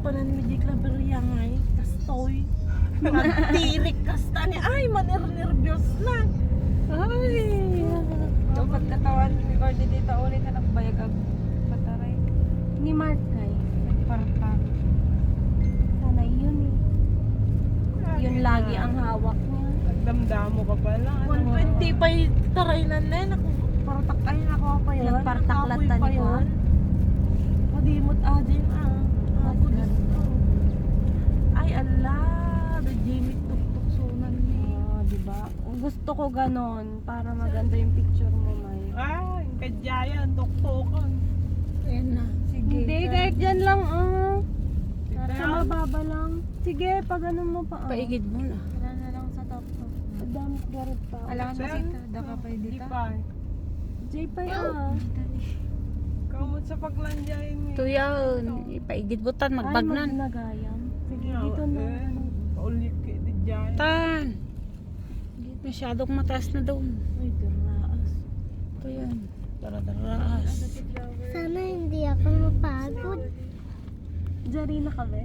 panan mi klaberya ngay. Kastoy. Magtirik kasta ni ay manirnervyos na. Ay. Yung pagkatawan ni Gordy dito ulit na nagbayag ang pataray. Ni Mark kay. Nagparpa. Sana yun eh. Yun lagi ang hawak niya. Nagdamdamo ka pala. 120 pa taray na nen. Ako partak ay ako pa yan. Nagpartaklat Nakapoy na pa ni ko. yan. Madimot adin ah. Ako gusto. Ay Allah. The Jamie tuk-tuk sunan ni. Diba? Gusto ko ganon para maganda yung picture mo, May. Ay, kadyayan, tuktukan. Ayan na. Sige. Hindi, kahit dyan lang, Sa Kaya, mababa lang. Sige, pag ano mo pa, Paigid mo na. Wala na lang sa top to. Madami garot pa. Alam mo Sir? dito. Daka pa di dito. pa. Jay pa Kamot sa paglandyayin ni. Ito yan. Ipaigid butan. Ay, Magbagnan. magnagayam. Sige, dito na. Ulit ka di dyan. Tan. Masyadong mataas na doon. Uy, duraas. Ito yan. Daraas. Sana hindi ako mapagod. Diyan na kami.